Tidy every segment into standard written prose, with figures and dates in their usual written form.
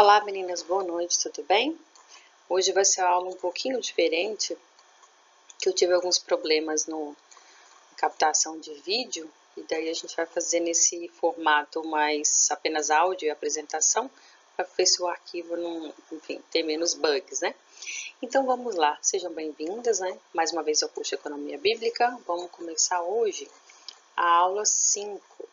Olá meninas, boa noite, tudo bem? Hoje vai ser uma aula um pouquinho diferente, que eu tive alguns problemas na captação de vídeo, e daí a gente vai fazer nesse formato mais apenas áudio e apresentação, para ver se o arquivo não, enfim, tem menos bugs, né? Então vamos lá, sejam bem-vindas, né? Mais uma vez ao curso de Economia Bíblica. Vamos começar hoje a aula 5.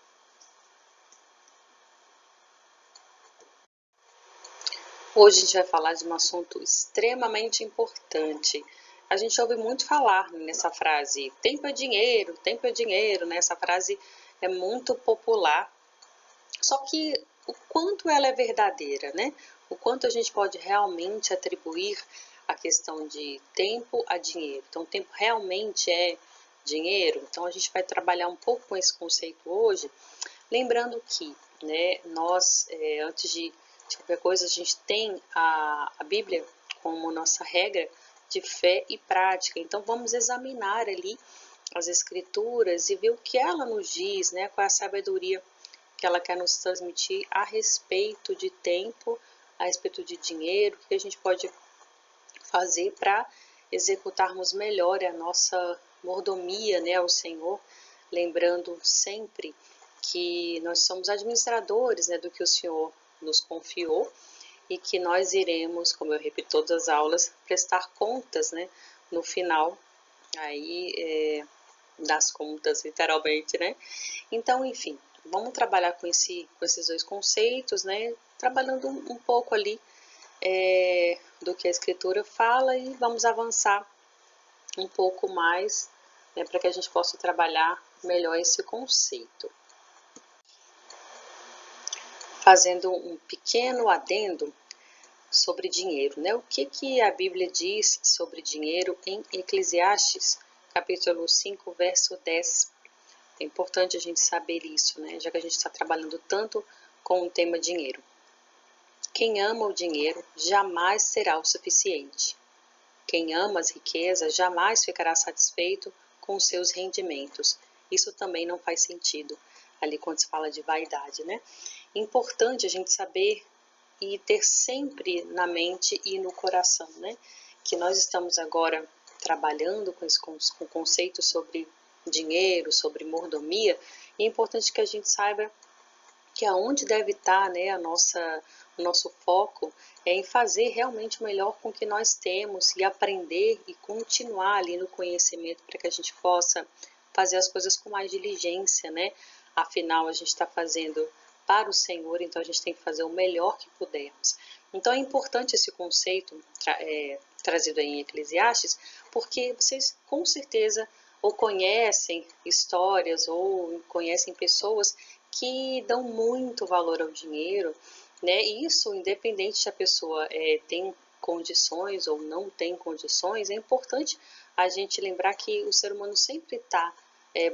Hoje a gente vai falar de um assunto extremamente importante. A gente ouve muito falar nessa frase, tempo é dinheiro, né? Essa frase é muito popular, só que o quanto ela é verdadeira, né? O quanto a gente pode realmente atribuir a questão de tempo a dinheiro. Então, o tempo realmente é dinheiro? Então, a gente vai trabalhar um pouco com esse conceito hoje, lembrando que, né, nós, antes de qualquer coisa, a gente tem a Bíblia como nossa regra de fé e prática. Então, vamos examinar ali as Escrituras e ver o que ela nos diz, né, qual é a sabedoria que ela quer nos transmitir a respeito de tempo, a respeito de dinheiro, o que a gente pode fazer para executarmos melhor a nossa mordomia, né, ao Senhor, lembrando sempre que nós somos administradores, né, do que o Senhor nos confiou e que nós iremos, como eu repito todas as aulas, prestar contas, né, no final aí das contas, literalmente, né? Então, enfim, vamos trabalhar com esses dois conceitos, né? Trabalhando um pouco ali do que a Escritura fala e vamos avançar um pouco mais, né, para que a gente possa trabalhar melhor esse conceito. Fazendo um pequeno adendo sobre dinheiro, né? O que a Bíblia diz sobre dinheiro em Eclesiastes, capítulo 5, verso 10. É importante a gente saber isso, né? Já que a gente está trabalhando tanto com o tema dinheiro. Quem ama o dinheiro jamais será o suficiente. Quem ama as riquezas jamais ficará satisfeito com os seus rendimentos. Isso também não faz sentido ali quando se fala de vaidade, né? É importante a gente saber e ter sempre na mente e no coração, né? Que nós estamos agora trabalhando com o conceito sobre dinheiro, sobre mordomia, e é importante que a gente saiba que aonde deve estar, né, o nosso foco é em fazer realmente o melhor com o que nós temos e aprender e continuar ali no conhecimento para que a gente possa fazer as coisas com mais diligência, né? Afinal, a gente está fazendo para o Senhor, então a gente tem que fazer o melhor que pudermos. Então é importante esse conceito trazido aí em Eclesiastes, porque vocês com certeza ou conhecem histórias ou conhecem pessoas que dão muito valor ao dinheiro, né? Isso, independente se a pessoa tem condições ou não tem condições, é importante a gente lembrar que o ser humano sempre está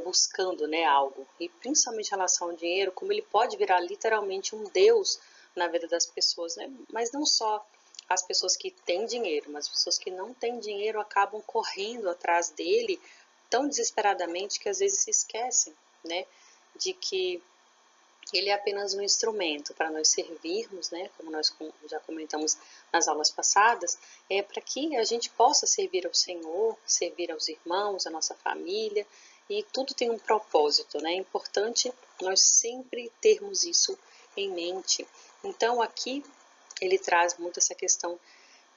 buscando, né, algo, e principalmente em relação ao dinheiro, como ele pode virar literalmente um Deus na vida das pessoas, né? Mas não só as pessoas que têm dinheiro, mas as pessoas que não têm dinheiro acabam correndo atrás dele tão desesperadamente que às vezes se esquecem, né, de que ele é apenas um instrumento para nós servirmos, né, como nós já comentamos nas aulas passadas, para que a gente possa servir ao Senhor, servir aos irmãos, à nossa família, e tudo tem um propósito, né? É importante nós sempre termos isso em mente. Então aqui ele traz muito essa questão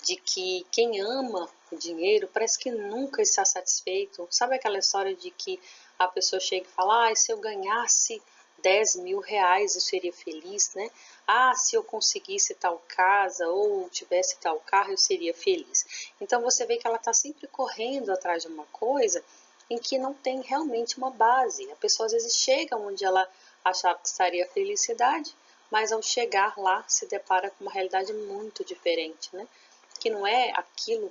de que quem ama o dinheiro parece que nunca está satisfeito. Sabe aquela história de que a pessoa chega e fala, se eu ganhasse 10 mil reais eu seria feliz, né? Se eu conseguisse tal casa ou tivesse tal carro eu seria feliz. Então você vê que ela está sempre correndo atrás de uma coisa em que não tem realmente uma base. A pessoa às vezes chega onde ela achava que estaria a felicidade, mas ao chegar lá se depara com uma realidade muito diferente, né? Que não é aquilo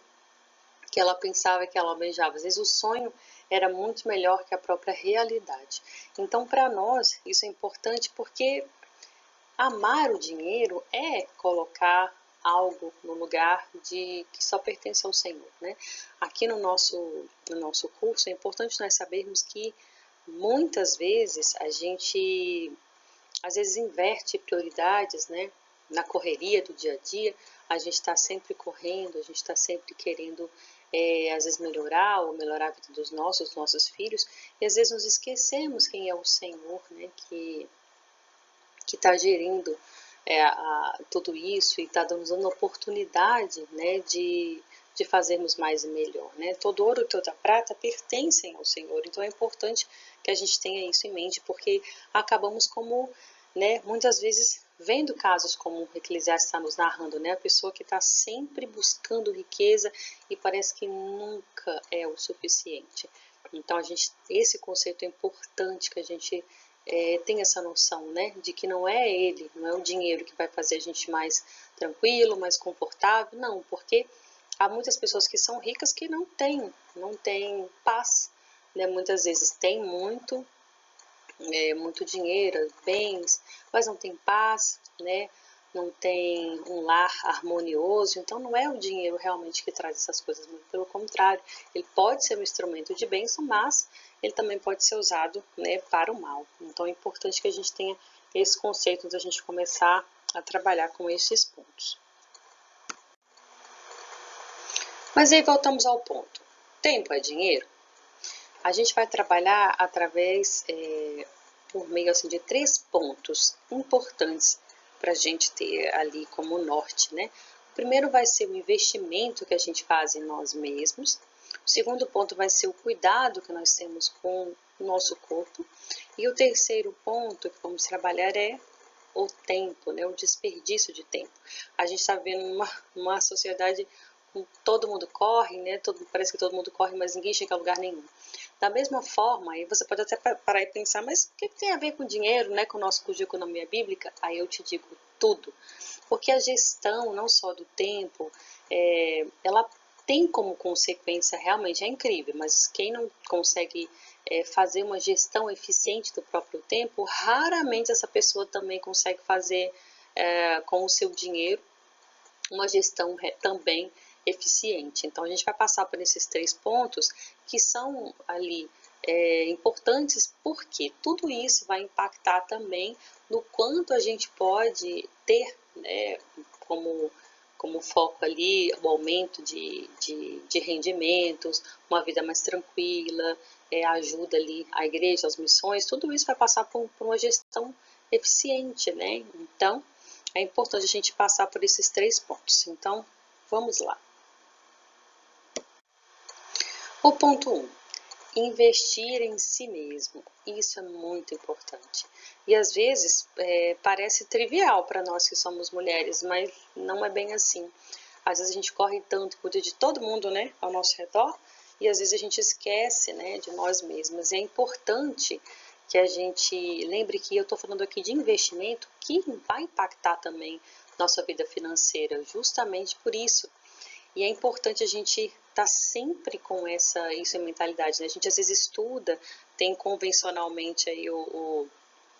que ela pensava, que ela almejava. Às vezes o sonho era muito melhor que a própria realidade. Então, para nós, isso é importante porque amar o dinheiro é colocar algo no lugar de que só pertence ao Senhor, né? Aqui no nosso curso é importante nós sabermos que muitas vezes a gente às vezes inverte prioridades, né? na correria do dia a dia, a gente está sempre correndo, a gente está sempre querendo, às vezes, melhorar ou melhorar a vida dos nossos filhos, e às vezes nos esquecemos quem é o Senhor, né, que está gerindo tudo isso e está nos dando oportunidade, né, de fazermos mais e melhor, né? Todo ouro e toda prata pertencem ao Senhor, então é importante que a gente tenha isso em mente, porque acabamos como, né, muitas vezes vendo casos como o Eclesiastes está nos narrando, né, a pessoa que está sempre buscando riqueza e parece que nunca é o suficiente. Então esse conceito é importante que a gente tem essa noção, né, de que não é ele, não é o dinheiro que vai fazer a gente mais tranquilo, mais confortável, não, porque há muitas pessoas que são ricas que não têm paz, né, muitas vezes têm muito dinheiro, bens, mas não tem paz, né, não tem um lar harmonioso, então não é o dinheiro realmente que traz essas coisas, muito pelo contrário, ele pode ser um instrumento de bênção, mas ele também pode ser usado, né, para o mal. Então é importante que a gente tenha esse conceito de a gente começar a trabalhar com esses pontos. Mas aí voltamos ao ponto. Tempo é dinheiro? A gente vai trabalhar por meio assim, de 3 pontos importantes para a gente ter ali como norte, né? O primeiro vai ser o investimento que a gente faz em nós mesmos. O segundo ponto vai ser o cuidado que nós temos com o nosso corpo. E o terceiro ponto que vamos trabalhar é o tempo, né? O desperdício de tempo. A gente está vendo uma sociedade com todo mundo corre, né? Parece que todo mundo corre, mas ninguém chega a lugar nenhum. Da mesma forma, aí você pode até parar e pensar, mas o que tem a ver com dinheiro, né, com o nosso curso de economia bíblica? Aí eu te digo tudo. Porque a gestão, não só do tempo, ela tem como consequência, realmente é incrível, mas quem não consegue fazer uma gestão eficiente do próprio tempo, raramente essa pessoa também consegue fazer com o seu dinheiro uma gestão também eficiente. Então, a gente vai passar por esses 3 pontos que são ali importantes, porque tudo isso vai impactar também no quanto a gente pode ter, né, como foco ali o aumento de rendimentos, uma vida mais tranquila, ajuda ali a igreja, as missões, tudo isso vai passar por uma gestão eficiente, né? Então, é importante a gente passar por esses 3 pontos. Então, vamos lá. O ponto 1. Investir em si mesmo. Isso é muito importante. E às vezes parece trivial para nós que somos mulheres, mas não é bem assim. Às vezes a gente corre tanto, cuida de todo mundo, né, ao nosso redor, e às vezes a gente esquece, né, de nós mesmas. E é importante que a gente lembre que eu estou falando aqui de investimento que vai impactar também nossa vida financeira, justamente por isso. E é importante a gente estar sempre com isso em mentalidade, né? A gente às vezes estuda, tem convencionalmente aí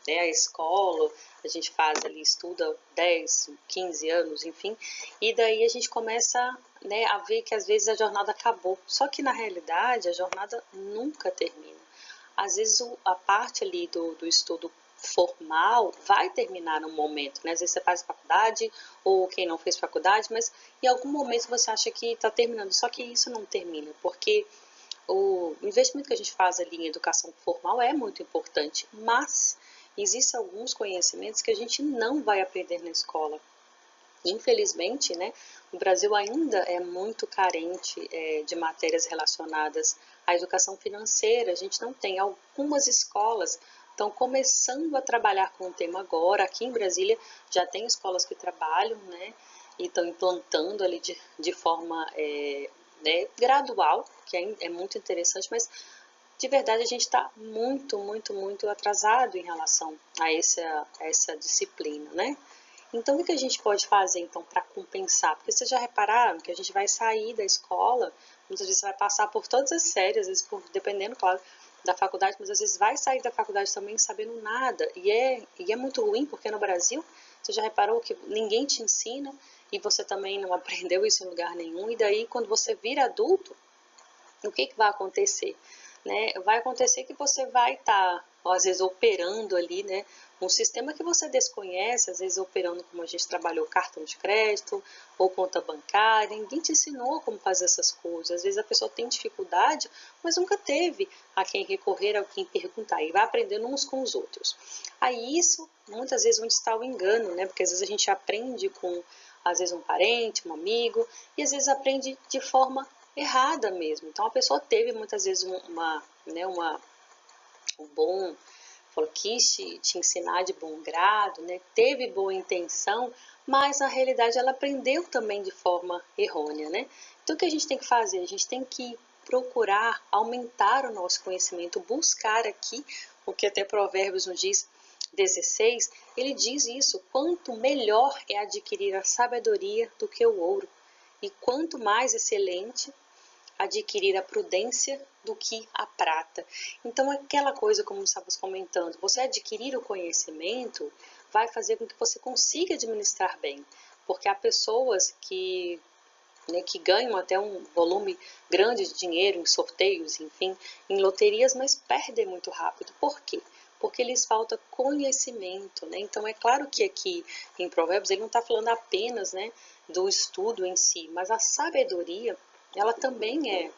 né, a escola, a gente faz ali, estuda 10, 15 anos, enfim, e daí a gente começa, né, a ver que às vezes a jornada acabou. Só que na realidade a jornada nunca termina. Às vezes a parte ali do estudo formal vai terminar num momento, né? Às vezes você faz faculdade ou quem não fez faculdade, mas em algum momento você acha que está terminando, só que isso não termina, porque o investimento que a gente faz ali em educação formal é muito importante, mas existem alguns conhecimentos que a gente não vai aprender na escola. Infelizmente, né, o Brasil ainda é muito carente de matérias relacionadas à educação financeira. A gente não tem. Algumas escolas estão começando a trabalhar com o tema agora. Aqui em Brasília já tem escolas que trabalham, né, e estão implantando ali de forma né, gradual, que é muito interessante, mas de verdade a gente está muito, muito, muito atrasado em relação a essa disciplina, né? Então, o que a gente pode fazer, então, para compensar? Porque vocês já repararam que a gente vai sair da escola, muitas vezes vai passar por todas as séries, às vezes dependendo, claro, da faculdade, mas às vezes vai sair da faculdade também sabendo nada. E é muito ruim, porque no Brasil, você já reparou que ninguém te ensina e você também não aprendeu isso em lugar nenhum. E daí, quando você vira adulto, o que vai acontecer? Né? Vai acontecer que você vai estar ou às vezes operando ali, né, um sistema que você desconhece, às vezes operando como a gente trabalhou, cartão de crédito ou conta bancária, ninguém te ensinou como fazer essas coisas, às vezes a pessoa tem dificuldade, mas nunca teve a quem recorrer, a quem perguntar, e vai aprendendo uns com os outros. Aí isso, muitas vezes, onde está o engano, né, porque às vezes a gente aprende com, às vezes, um parente, um amigo, e às vezes aprende de forma errada mesmo. Então a pessoa teve muitas vezes um bom, quis te ensinar de bom grado, né? Teve boa intenção, mas na realidade ela aprendeu também de forma errônea, né? Então o que a gente tem que fazer? A gente tem que procurar aumentar o nosso conhecimento, buscar aqui, o que até Provérbios nos diz, 16, ele diz isso, quanto melhor é adquirir a sabedoria do que o ouro, e quanto mais excelente adquirir a prudência do que a prata. Então, aquela coisa, como estávamos comentando, você adquirir o conhecimento vai fazer com que você consiga administrar bem, porque há pessoas que ganham até um volume grande de dinheiro em sorteios, enfim, em loterias, mas perdem muito rápido. Por quê? Porque lhes falta conhecimento, né? Então, é claro que aqui em Provérbios ele não está falando apenas, né, do estudo em si, mas a sabedoria, ela também é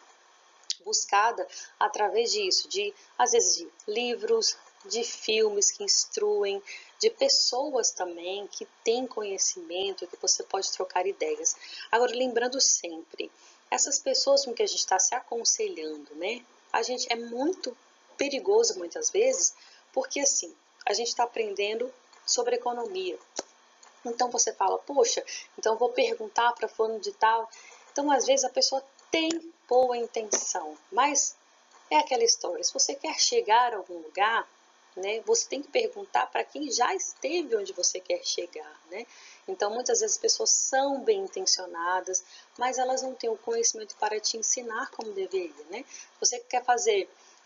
buscada através disso, às vezes de livros, de filmes que instruem, de pessoas também que têm conhecimento, que você pode trocar ideias. Agora, lembrando sempre, essas pessoas com que a gente está se aconselhando, né? A gente é muito perigoso muitas vezes, porque assim, a gente está aprendendo sobre economia. Então você fala, poxa, então eu vou perguntar para fulano de tal. Então às vezes a pessoa tem boa intenção, mas é aquela história, se você quer chegar a algum lugar, né, você tem que perguntar para quem já esteve onde você quer chegar, né? Então muitas vezes as pessoas são bem intencionadas, mas elas não têm o conhecimento para te ensinar como deveria, né? Se você quer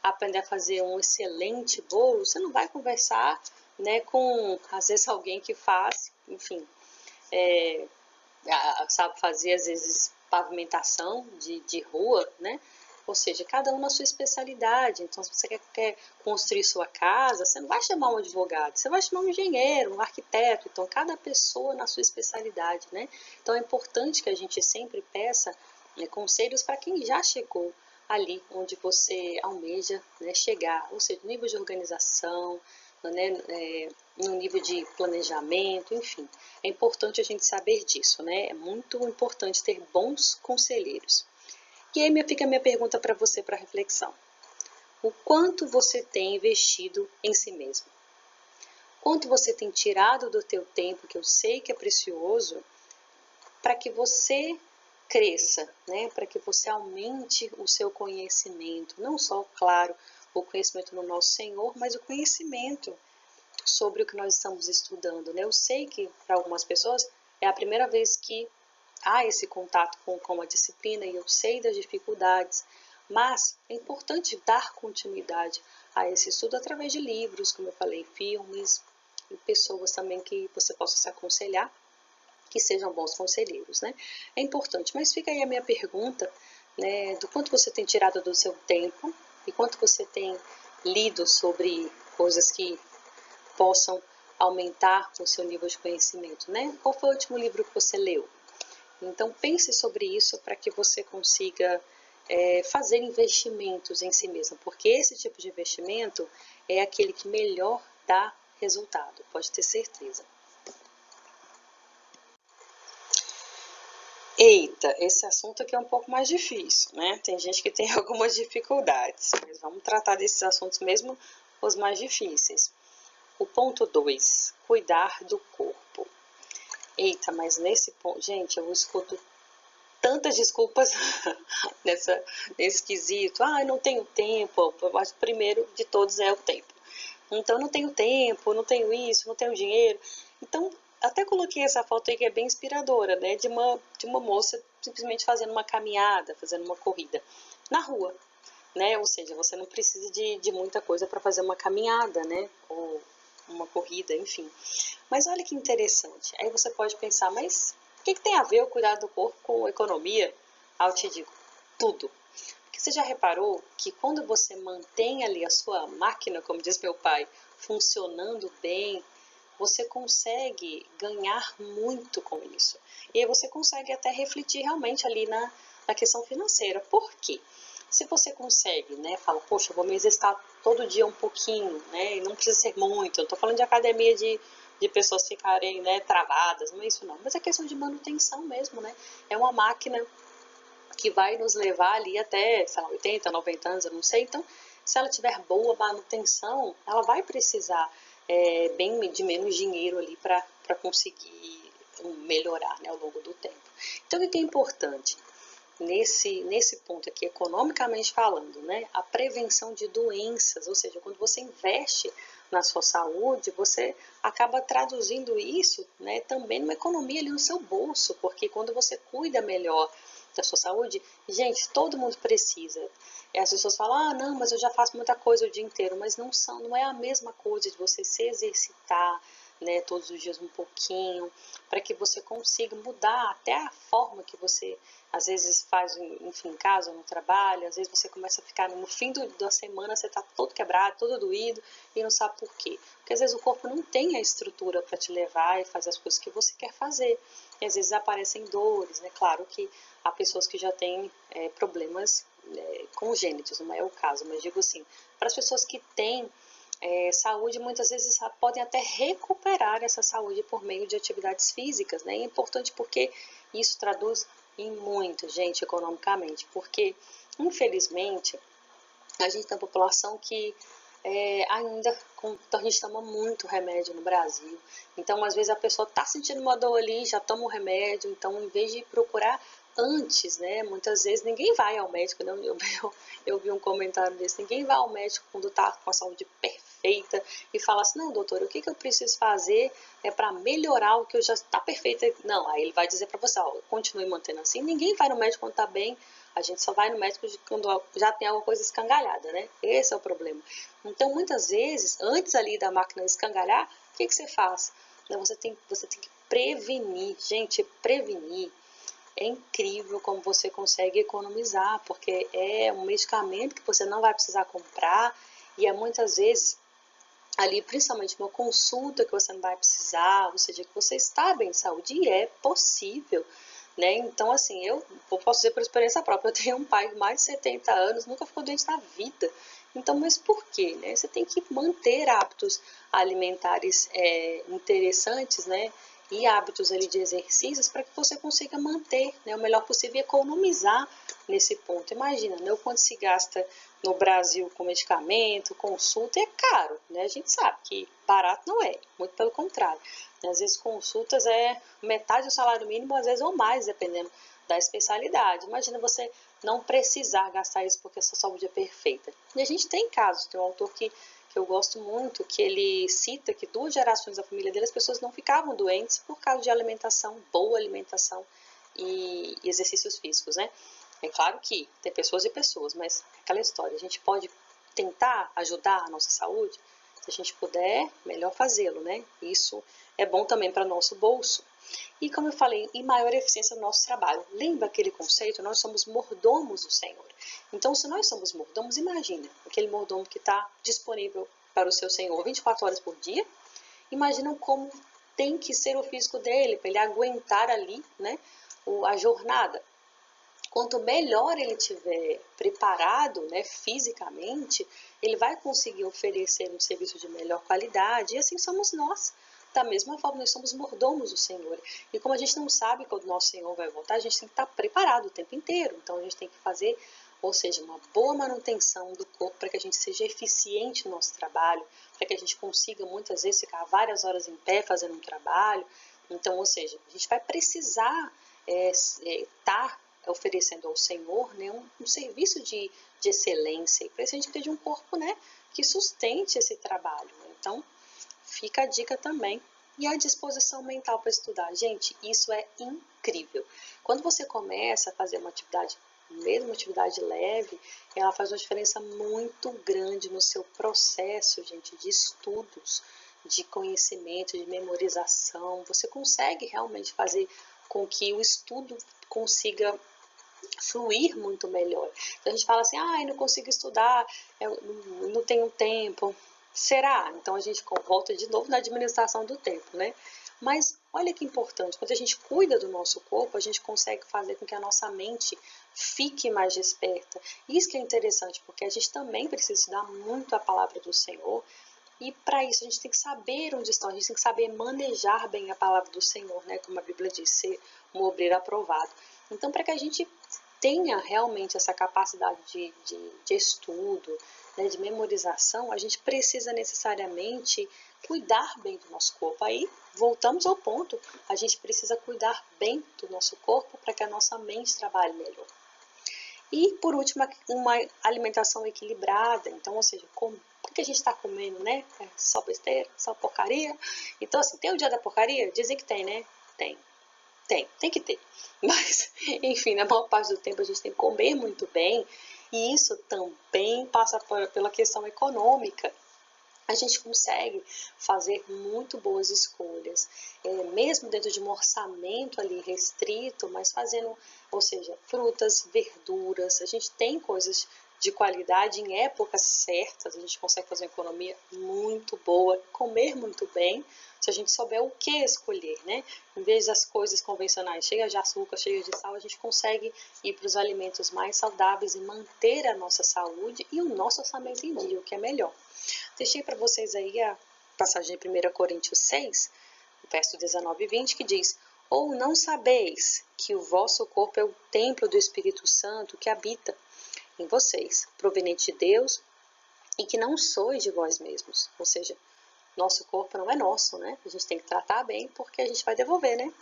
aprender a fazer um excelente bolo, você não vai conversar, né, com às vezes alguém que faz, enfim, é, sabe fazer às vezes pavimentação de rua, né? Ou seja, cada um na sua especialidade. Então, se você quer construir sua casa, você não vai chamar um advogado, você vai chamar um engenheiro, um arquiteto. Então, cada pessoa na sua especialidade, né? Então, é importante que a gente sempre peça, né, conselhos para quem já chegou ali onde você almeja, né, chegar. Ou seja, nível de organização, né, no nível de planejamento, enfim. É importante a gente saber disso, né? É muito importante ter bons conselheiros. E aí fica a minha pergunta para você para reflexão. O quanto você tem investido em si mesmo? Quanto você tem tirado do teu tempo, que eu sei que é precioso, para que você cresça, né? Para que você aumente o seu conhecimento. Não só, claro, o conhecimento no nosso Senhor, mas o conhecimento sobre o que nós estamos estudando, né? Eu sei que para algumas pessoas é a primeira vez que há esse contato com a disciplina e eu sei das dificuldades, mas é importante dar continuidade a esse estudo através de livros, como eu falei, filmes e pessoas também que você possa se aconselhar, que sejam bons conselheiros, né? É importante, mas fica aí a minha pergunta, né, do quanto você tem tirado do seu tempo e quanto você tem lido sobre coisas que possam aumentar o seu nível de conhecimento, né? Qual foi o último livro que você leu? Então pense sobre isso para que você consiga fazer investimentos em si mesmo, porque esse tipo de investimento é aquele que melhor dá resultado, pode ter certeza. Eita, esse assunto aqui é um pouco mais difícil, né? Tem gente que tem algumas dificuldades, mas vamos tratar desses assuntos mesmo os mais difíceis. O ponto 2, cuidar do corpo. Eita, mas nesse ponto, gente, eu escuto tantas desculpas nesse quesito. Ah, eu não tenho tempo. Eu acho que o primeiro de todos é o tempo. Então, eu não tenho tempo, não tenho isso, não tenho dinheiro. Então, até coloquei essa foto aí que é bem inspiradora, né? De uma moça simplesmente fazendo uma caminhada, fazendo uma corrida na rua, né? Ou seja, você não precisa de muita coisa para fazer uma caminhada, né? Ou uma corrida, enfim. Mas olha que interessante. Aí você pode pensar, mas o que tem a ver o cuidado do corpo com economia? Ah, eu te digo, tudo. Porque Você já reparou que quando você mantém ali a sua máquina, como diz meu pai, funcionando bem, você consegue ganhar muito com isso. E aí você consegue até refletir realmente ali na questão financeira. Por quê? Se você consegue, né, fala, poxa, eu vou me exercitar todo dia um pouquinho, né, e não precisa ser muito, eu tô falando de academia de pessoas ficarem, né, travadas, não é isso não, mas é questão de manutenção mesmo, né, é uma máquina que vai nos levar ali até, sei lá, 80, 90 anos, eu não sei, então, se ela tiver boa manutenção, ela vai precisar bem de menos dinheiro ali para conseguir melhorar, né, ao longo do tempo. Então, o que é importante? Nesse ponto aqui, economicamente falando, né, a prevenção de doenças, ou seja, quando você investe na sua saúde, você acaba traduzindo isso, né, também numa economia ali no seu bolso, porque quando você cuida melhor da sua saúde, gente, todo mundo precisa. E as pessoas falam, ah, não, mas eu já faço muita coisa o dia inteiro, mas não é a mesma coisa de você se exercitar, né, todos os dias um pouquinho, para que você consiga mudar até a forma que você às vezes faz, enfim, em casa ou no trabalho, às vezes você começa a ficar no fim da semana, você está todo quebrado, todo doído e não sabe por quê. Porque às vezes o corpo não tem a estrutura para te levar e fazer as coisas que você quer fazer. E às vezes aparecem dores, né? Claro que há pessoas que já têm problemas congênitos, não é o caso, mas digo assim, para as pessoas que têm saúde, muitas vezes podem até recuperar essa saúde por meio de atividades físicas, né? É importante porque isso traduz em muito, gente, economicamente, porque, infelizmente, a gente tem uma população que ainda a gente toma muito remédio no Brasil. Então, às vezes, a pessoa está sentindo uma dor ali, já toma um remédio. Então, em vez de procurar antes, né? Muitas vezes ninguém vai ao médico. Não, eu vi um comentário desse. Ninguém vai ao médico quando está com a saúde perfeita e fala assim, não, doutor, o que eu preciso fazer para melhorar o que eu já está perfeito? Não, aí ele vai dizer para você, ó, continue mantendo assim. Ninguém vai no médico quando está bem. A gente só vai no médico quando já tem alguma coisa escangalhada, né? Esse é o problema. Então, muitas vezes, antes ali da máquina escangalhar, o que você faz? Você tem que prevenir. Gente, prevenir é incrível como você consegue economizar, porque é um medicamento que você não vai precisar comprar e é muitas vezes ali, principalmente uma consulta que você não vai precisar, ou seja, que você está bem de saúde, e é possível, né? Então, assim, eu posso dizer por experiência própria, eu tenho um pai de mais de 70 anos, nunca ficou doente na vida. Então, mas por quê? Né? Você tem que manter hábitos alimentares interessantes, né? E hábitos ali de exercícios para que você consiga manter, né, o melhor possível e economizar nesse ponto. Imagina, né, o quanto se gasta no Brasil com medicamento, consulta, é caro, né? A gente sabe que barato não é, muito pelo contrário. Às vezes consultas é metade do salário mínimo, às vezes ou mais, dependendo da especialidade. Imagina você não precisar gastar isso porque a sua saúde é perfeita. E a gente tem casos, tem um autor que eu gosto muito, que ele cita que 2 gerações da família dele as pessoas não ficavam doentes por causa de alimentação, boa alimentação e exercícios físicos, né? É claro que tem pessoas e pessoas, mas aquela história, a gente pode tentar ajudar a nossa saúde, se a gente puder, melhor fazê-lo, né? Isso é bom também para o nosso bolso. E como eu falei, em maior eficiência no nosso trabalho. Lembra aquele conceito? Nós somos mordomos do Senhor. Então, se nós somos mordomos, imagina aquele mordomo que está disponível para o seu Senhor 24 horas por dia. Imagina como tem que ser o físico dele, para ele aguentar ali, né, a jornada. Quanto melhor ele estiver preparado, né, fisicamente, ele vai conseguir oferecer um serviço de melhor qualidade, e assim somos nós. Da mesma forma, nós somos mordomos do Senhor. E como a gente não sabe quando o nosso Senhor vai voltar, a gente tem que estar preparado o tempo inteiro. Então, a gente tem que fazer, ou seja, uma boa manutenção do corpo para que a gente seja eficiente no nosso trabalho, para que a gente consiga, muitas vezes, ficar várias horas em pé fazendo um trabalho. Então, ou seja, a gente vai precisar estar oferecendo ao Senhor, né, um serviço de excelência. E para isso a gente precisa de um corpo, né, que sustente esse trabalho. Então, fica a dica também. E a disposição mental para estudar. Gente, isso é incrível. Quando você começa a fazer uma atividade, mesmo uma atividade leve, ela faz uma diferença muito grande no seu processo, gente, de estudos, de conhecimento, de memorização. Você consegue realmente fazer com que o estudo consiga fluir muito melhor. Então a gente fala assim, eu não consigo estudar, eu não tenho tempo. Será? Então a gente volta de novo na administração do tempo, né? Mas olha que importante, quando a gente cuida do nosso corpo, a gente consegue fazer com que a nossa mente fique mais desperta. Isso que é interessante, porque a gente também precisa estudar muito a palavra do Senhor, e para isso a gente tem que saber onde estão, a gente tem que saber manejar bem a palavra do Senhor, né? Como a Bíblia diz, ser um obreiro aprovado. Então, para que a gente tenha realmente essa capacidade de estudo, né, de memorização, a gente precisa necessariamente cuidar bem do nosso corpo. Aí, voltamos ao ponto, a gente precisa cuidar bem do nosso corpo para que a nossa mente trabalhe melhor. E, por último, uma alimentação equilibrada. Então, ou seja, o que a gente está comendo, né? É só besteira, só porcaria. Então, assim, tem o dia da porcaria? Dizem que tem, né? Tem que ter. Mas, enfim, na maior parte do tempo a gente tem que comer muito bem. E isso também passa pela questão econômica. A gente consegue fazer muito boas escolhas, mesmo dentro de um orçamento ali restrito, mas fazendo, ou seja, frutas, verduras, a gente tem coisas de qualidade em épocas certas, a gente consegue fazer uma economia muito boa, comer muito bem, se a gente souber o que escolher, né? Em vez das coisas convencionais, cheias de açúcar, cheias de sal, a gente consegue ir para os alimentos mais saudáveis e manter a nossa saúde e o nosso orçamento em dia, o que é melhor. Deixei para vocês aí a passagem de 1 Coríntios 6, verso 19 e 20, que diz: Ou não sabeis que o vosso corpo é o templo do Espírito Santo que habita em vocês, proveniente de Deus, e que não sois de vós mesmos. Ou seja, nosso corpo não é nosso, né? A gente tem que tratar bem, porque a gente vai devolver, né?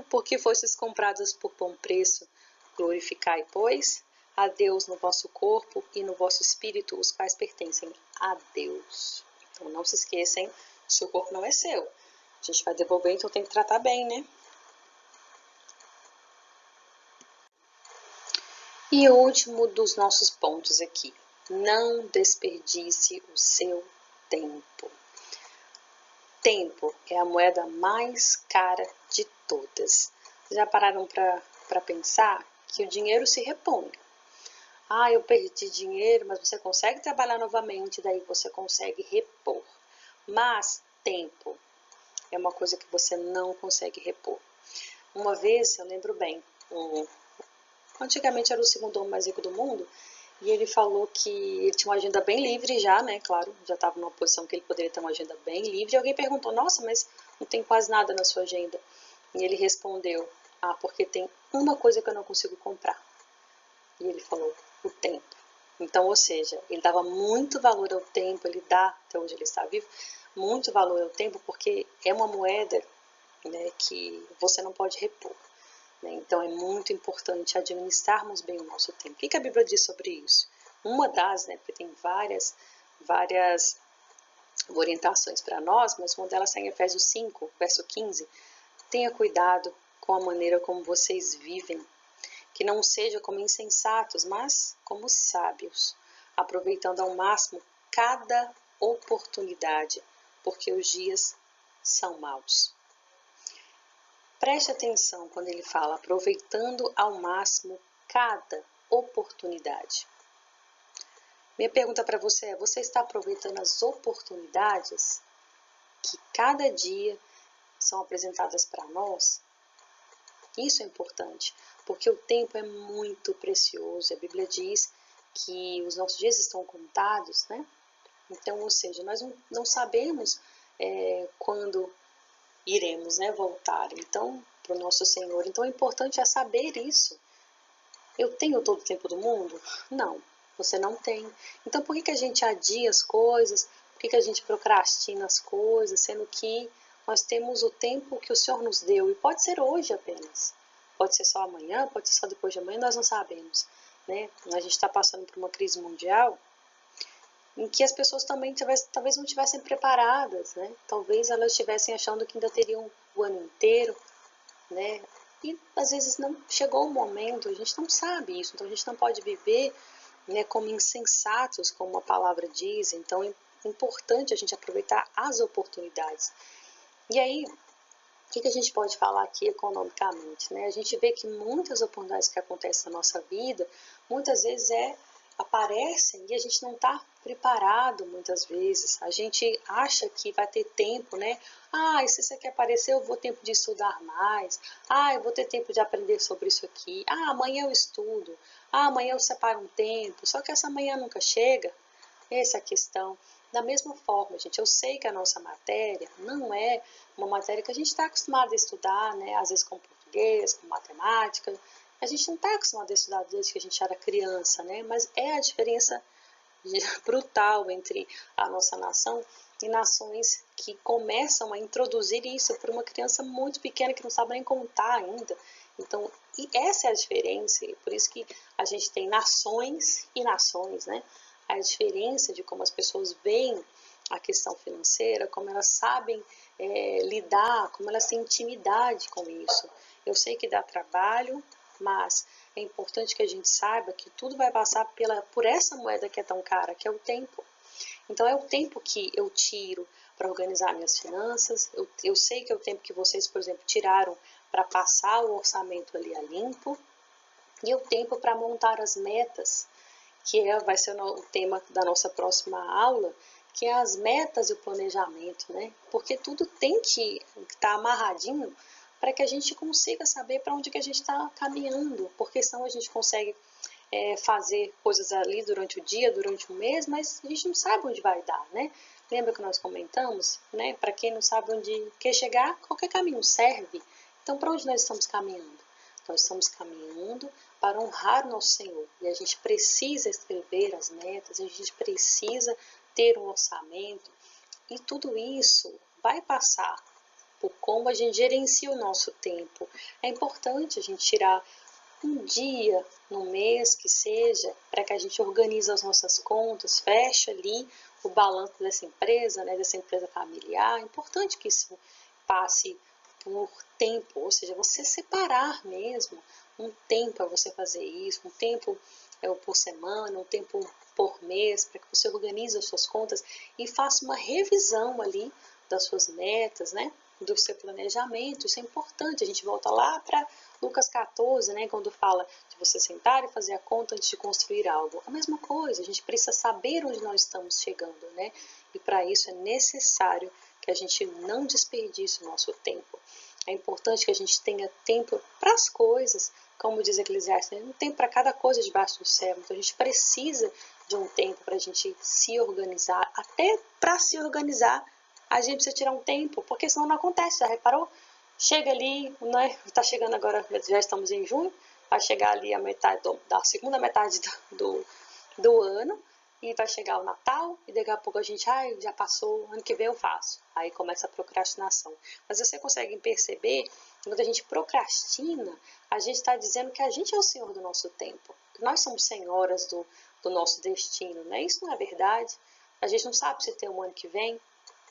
Porque fostes comprados por bom preço, glorificai, pois, a Deus no vosso corpo e no vosso espírito, os quais pertencem a Deus. Então não se esqueçam, o seu corpo não é seu. A gente vai devolver, então tem que tratar bem, né? E o último dos nossos pontos aqui, não desperdice o seu tempo. Tempo é a moeda mais cara de todas. Já pararam para pensar que o dinheiro se repõe? Eu perdi dinheiro, mas você consegue trabalhar novamente, daí você consegue repor. Mas tempo é uma coisa que você não consegue repor. Uma vez, eu lembro bem, antigamente era o segundo homem mais rico do mundo, e ele falou que ele tinha uma agenda bem livre já, né? Claro, já estava numa posição que ele poderia ter uma agenda bem livre. E alguém perguntou, nossa, mas não tem quase nada na sua agenda. E ele respondeu, porque tem uma coisa que eu não consigo comprar. E ele falou, o tempo. Então, ou seja, ele dava muito valor ao tempo, ele dá, até hoje ele está vivo, muito valor ao tempo, porque é uma moeda, né, que você não pode repor. Né? Então, é muito importante administrarmos bem o nosso tempo. O que a Bíblia diz sobre isso? Uma das, né, porque tem várias orientações para nós, mas uma delas está em Efésios 5, verso 15. Tenha cuidado com a maneira como vocês vivem, que não seja como insensatos, mas como sábios, aproveitando ao máximo cada oportunidade, porque os dias são maus. Preste atenção quando ele fala aproveitando ao máximo cada oportunidade. Minha pergunta para você é, você está aproveitando as oportunidades que cada dia são apresentadas para nós? Isso é importante, porque o tempo é muito precioso. A Bíblia diz que os nossos dias estão contados, né? Então, ou seja, nós não sabemos quando iremos, né, voltar. Então, para o nosso Senhor. Então, o importante é saber isso. Eu tenho todo o tempo do mundo? Não, você não tem. Então, por que a gente adia as coisas? Por que a gente procrastina as coisas, sendo que nós temos o tempo que o Senhor nos deu, e pode ser hoje apenas, pode ser só amanhã, pode ser só depois de amanhã, nós não sabemos, né? A gente está passando por uma crise mundial em que as pessoas também talvez não estivessem preparadas, né? Talvez elas estivessem achando que ainda teriam o ano inteiro, né? E às vezes não chegou o momento, a gente não sabe isso, então a gente não pode viver, né, como insensatos, como a palavra diz. Então é importante a gente aproveitar as oportunidades. E aí, O que a gente pode falar aqui economicamente, né? A gente vê que muitas oportunidades que acontecem na nossa vida, muitas vezes aparecem e a gente não está preparado muitas vezes. A gente acha que vai ter tempo, né? Ah, e se isso aqui aparecer, eu vou ter tempo de estudar mais. Ah, eu vou ter tempo de aprender sobre isso aqui. Ah, amanhã eu estudo. Ah, amanhã eu separo um tempo. Só que essa manhã nunca chega. Essa é a questão. Da mesma forma, gente, eu sei que a nossa matéria não é uma matéria que a gente está acostumado a estudar, né? Às vezes com português, com matemática. A gente não está acostumado a estudar desde que a gente era criança, né? Mas é a diferença brutal entre a nossa nação e nações que começam a introduzir isso para uma criança muito pequena que não sabe nem contar ainda. Então, e essa é a diferença, e por isso que a gente tem nações e nações, né? A diferença de como as pessoas veem a questão financeira, como elas sabem lidar, como elas têm intimidade com isso. Eu sei que dá trabalho, mas é importante que a gente saiba que tudo vai passar por essa moeda que é tão cara, que é o tempo. Então é o tempo que eu tiro para organizar minhas finanças, eu sei que é o tempo que vocês, por exemplo, tiraram para passar o orçamento ali a limpo, e o tempo para montar as metas, que vai ser o tema da nossa próxima aula, que é as metas e o planejamento, né? Porque tudo tem que estar amarradinho para que a gente consiga saber para onde que a gente está caminhando, porque senão a gente consegue fazer coisas ali durante o dia, durante o mês, mas a gente não sabe onde vai dar, né? Lembra que nós comentamos, né? Para quem não sabe onde quer chegar, qualquer caminho serve. Então, para onde nós estamos caminhando? Nós estamos caminhando para honrar o nosso Senhor. E a gente precisa escrever as metas, a gente precisa ter um orçamento. E tudo isso vai passar por como a gente gerencia o nosso tempo. É importante a gente tirar um dia no mês que seja, para que a gente organize as nossas contas, feche ali o balanço dessa empresa, né, dessa empresa familiar. É importante que isso passe por tempo, ou seja, você separar mesmo um tempo para você fazer isso, um tempo por semana, um tempo por mês, para que você organize as suas contas e faça uma revisão ali das suas metas, né? Do seu planejamento. Isso é importante. A gente volta lá para Lucas 14, né? Quando fala de você sentar e fazer a conta antes de construir algo. A mesma coisa, a gente precisa saber onde nós estamos chegando, né? E para isso é necessário que a gente não desperdice o nosso tempo. É importante que a gente tenha tempo para as coisas, como diz Eclesiastes, um tempo para cada coisa debaixo do céu. Então a gente precisa de um tempo para a gente se organizar. Até para se organizar, a gente precisa tirar um tempo, porque senão não acontece, já reparou? Chega ali, né? Está chegando agora, já estamos em junho, vai chegar ali a metade da segunda metade do ano, e vai chegar o Natal, e daqui a pouco a gente, já passou, ano que vem eu faço. Aí começa a procrastinação. Mas você consegue perceber que quando a gente procrastina, a gente está dizendo que a gente é o senhor do nosso tempo, que nós somos senhoras do nosso destino, né? Isso não é verdade. A gente não sabe se tem um ano que vem,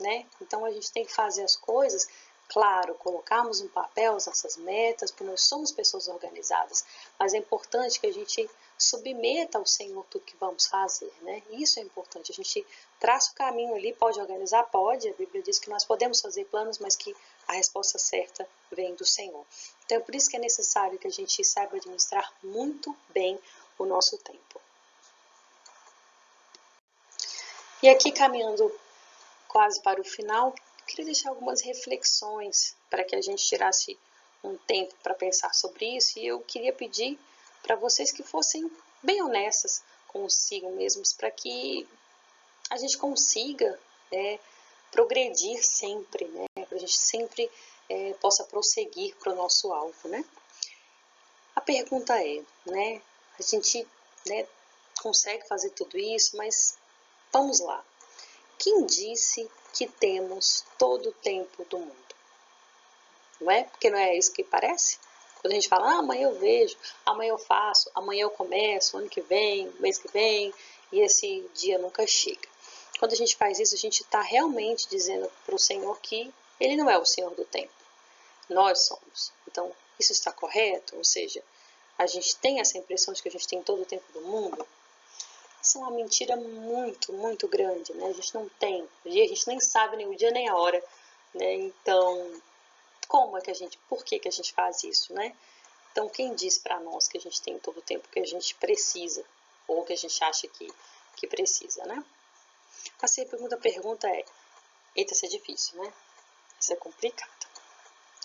né? Então a gente tem que fazer as coisas, claro, colocarmos no papel as nossas metas, porque nós somos pessoas organizadas, mas é importante que a gente submeta ao Senhor tudo que vamos fazer, né? Isso é importante, a gente traça o caminho ali, pode organizar? Pode, a Bíblia diz que nós podemos fazer planos, mas que a resposta certa vem do Senhor. Então é por isso que é necessário que a gente saiba administrar muito bem o nosso tempo. E aqui, caminhando quase para o final, queria deixar algumas reflexões para que a gente tirasse um tempo para pensar sobre isso, e eu queria pedir para vocês que fossem bem honestas consigo mesmos, para que a gente consiga progredir sempre, né? Para a gente sempre possa prosseguir para o nosso alvo, né? A pergunta é, né? A gente, né, consegue fazer tudo isso, mas vamos lá. Quem disse que temos todo o tempo do mundo? Não é? Porque não é isso que parece? Quando a gente fala, amanhã eu vejo, amanhã eu faço, amanhã eu começo, ano que vem, mês que vem, e esse dia nunca chega. Quando a gente faz isso, a gente está realmente dizendo para o Senhor que Ele não é o Senhor do tempo. Nós somos. Então, isso está correto? Ou seja, a gente tem essa impressão de que a gente tem todo o tempo do mundo? Isso é uma mentira muito, muito grande, né? A gente não tem. A gente nem sabe nem o dia nem a hora, né? Então, como é que por que que a gente faz isso, né? Então, quem diz para nós que a gente tem todo o tempo que a gente precisa, ou que a gente acha que precisa, né? A segunda pergunta é, eita, isso é difícil, né? Isso é complicado.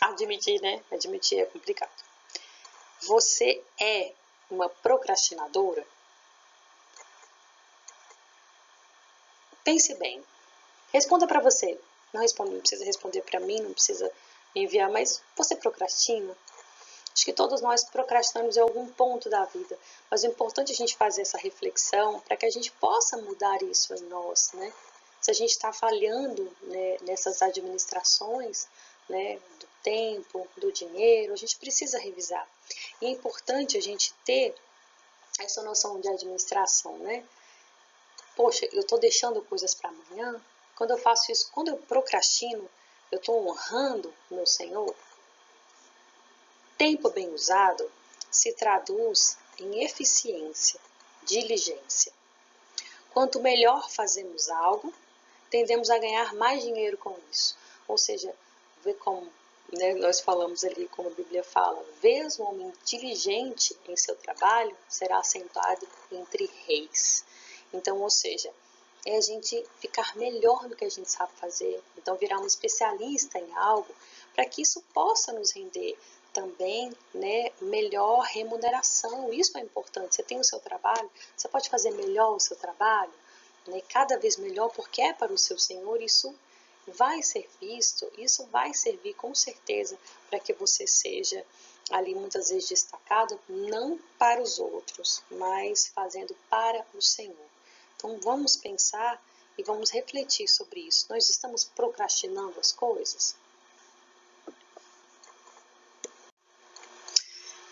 Admitir, né? Admitir é complicado. Você é uma procrastinadora? Pense bem. Responda para você. Não precisa responder para mim, não precisa me enviar, mas você procrastina? Acho que todos nós procrastinamos em algum ponto da vida, mas é importante a gente fazer essa reflexão para que a gente possa mudar isso em nós, né? Se a gente está falhando, né, nessas administrações, né, do tempo, do dinheiro, a gente precisa revisar. E é importante a gente ter essa noção de administração, né? Poxa, eu estou deixando coisas para amanhã? Quando eu faço isso, quando eu procrastino, eu estou honrando o meu Senhor? Tempo bem usado se traduz em eficiência, diligência. Quanto melhor fazemos algo, tendemos a ganhar mais dinheiro com isso. Ou seja, vê como, né, nós falamos ali, como a Bíblia fala, vês um homem diligente em seu trabalho, será assentado entre reis. Então, ou seja, é a gente ficar melhor no que a gente sabe fazer, então virar um especialista em algo, para que isso possa nos render também, né, melhor remuneração. Isso é importante. Você tem o seu trabalho, você pode fazer melhor o seu trabalho, né, cada vez melhor, porque é para o seu Senhor. Isso vai ser visto, isso vai servir com certeza para que você seja ali muitas vezes destacado, não para os outros, mas fazendo para o Senhor. Então vamos pensar e vamos refletir sobre isso. Nós estamos procrastinando as coisas?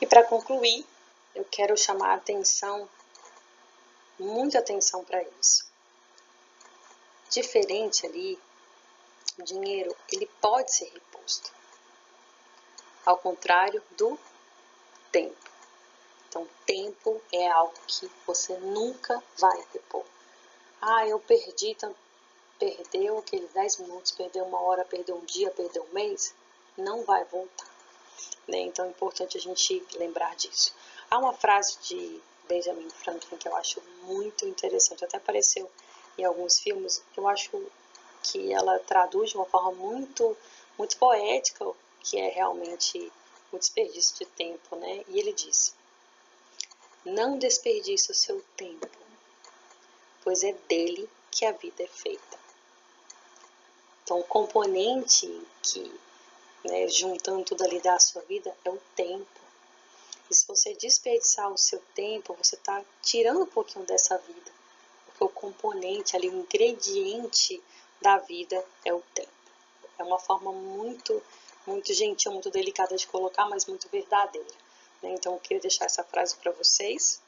E para concluir, eu quero chamar a atenção, muita atenção para isso. Diferente ali, o dinheiro, ele pode ser reposto. Ao contrário do tempo. Então, tempo é algo que você nunca vai repor. Ah, eu perdi, perdeu aqueles 10 minutos, perdeu uma hora, perdeu um dia, perdeu um mês, não vai voltar. Né? Então é importante a gente lembrar disso. Há uma frase de Benjamin Franklin que eu acho muito interessante, até apareceu em alguns filmes, eu acho que ela traduz de uma forma muito, muito poética, que é realmente um desperdício de tempo, né? E ele diz: não desperdice o seu tempo, pois é dele que a vida é feita. Então, o componente que, né, juntando tudo ali da sua vida é o tempo. E se você desperdiçar o seu tempo, você está tirando um pouquinho dessa vida. Porque o componente ali, o ingrediente da vida é o tempo. É uma forma muito, muito gentil, muito delicada de colocar, mas muito verdadeira. Né? Então, eu queria deixar essa frase para vocês,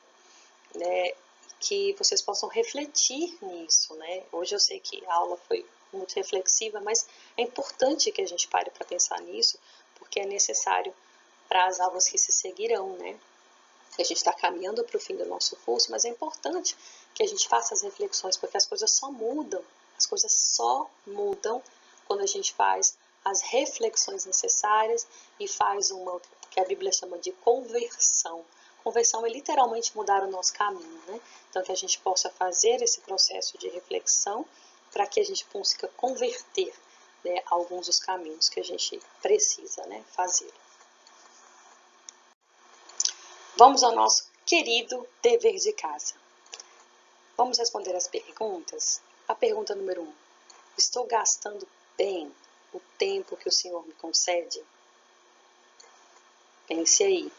né, que vocês possam refletir nisso. Né? Hoje eu sei que a aula foi muito reflexiva, mas é importante que a gente pare para pensar nisso, porque é necessário para as aulas que se seguirão, né? A gente está caminhando para o fim do nosso curso, mas é importante que a gente faça as reflexões, porque as coisas só mudam quando a gente faz as reflexões necessárias e faz uma que a Bíblia chama de conversão. Conversão é literalmente mudar o nosso caminho, né? Então, que a gente possa fazer esse processo de reflexão para que a gente consiga converter, né, alguns dos caminhos que a gente precisa, né, fazer. Vamos ao nosso querido dever de casa. Vamos responder as perguntas? A pergunta número 1. Estou gastando bem o tempo que o Senhor me concede? Pense aí.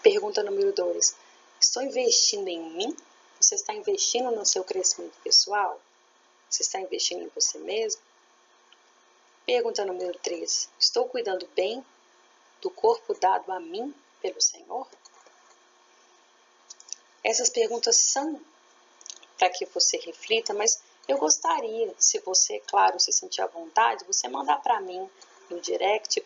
Pergunta número 2. Estou investindo em mim? Você está investindo no seu crescimento pessoal? Você está investindo em você mesmo? Pergunta número 3. Estou cuidando bem do corpo dado a mim pelo Senhor? Essas perguntas são para que você reflita, mas eu gostaria, se você, claro, se sentir à vontade, você mandar para mim no direct,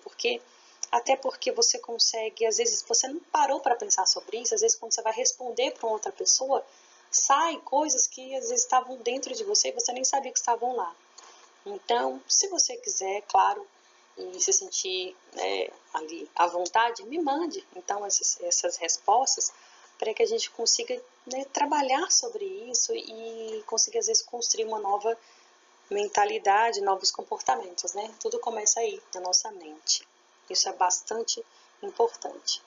até porque você consegue, às vezes você não parou para pensar sobre isso, às vezes quando você vai responder para outra pessoa, sai coisas que às vezes estavam dentro de você e você nem sabia que estavam lá. Então, se você quiser, claro, e se sentir, né, ali à vontade, me mande então essas respostas para que a gente consiga, né, trabalhar sobre isso e conseguir às vezes construir uma nova mentalidade, novos comportamentos, né? Tudo começa aí na nossa mente. Isso é bastante importante.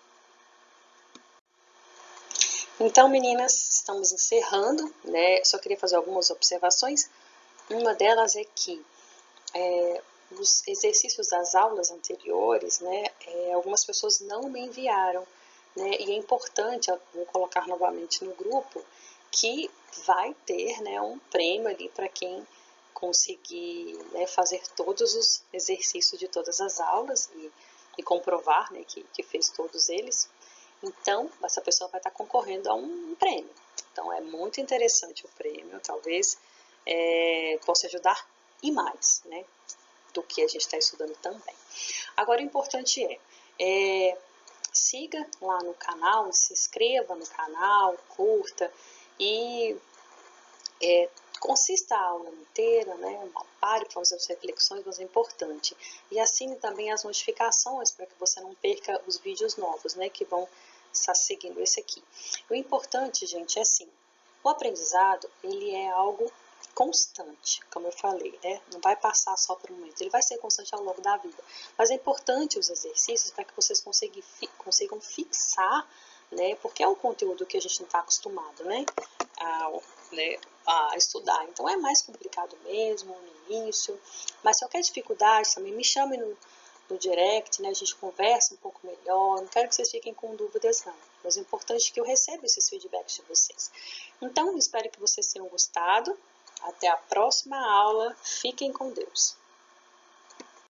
Então, meninas, estamos encerrando, né? Só queria fazer algumas observações. Uma delas é que os exercícios das aulas anteriores, né? Algumas pessoas não me enviaram, né? E é importante, eu vou colocar novamente no grupo, que vai ter, né, um prêmio ali para quem conseguir, né, fazer todos os exercícios de todas as aulas e comprovar, né, que fez todos eles. Então, essa pessoa vai estar concorrendo a um prêmio. Então, é muito interessante o prêmio, talvez possa ajudar e mais, né, do que a gente está estudando também. Agora, o importante siga lá no canal, se inscreva no canal, curta e consista a aula inteira, né? Pare para fazer as reflexões, mas é importante. E assine também as notificações para que você não perca os vídeos novos, né? Que vão estar seguindo esse aqui. O importante, gente, é assim, o aprendizado, ele é algo constante, como eu falei, né? Não vai passar só por um momento, ele vai ser constante ao longo da vida. Mas é importante os exercícios para que vocês consigam fixar, né? Porque é um conteúdo que a gente não está acostumado, né? A estudar. Então é mais complicado mesmo no início, mas se qualquer dificuldade também me chame no direct, né? A gente conversa um pouco melhor. Não quero que vocês fiquem com dúvidas, não. Mas o importante é que eu receba esses feedbacks de vocês. Então, espero que vocês tenham gostado. Até a próxima aula. Fiquem com Deus.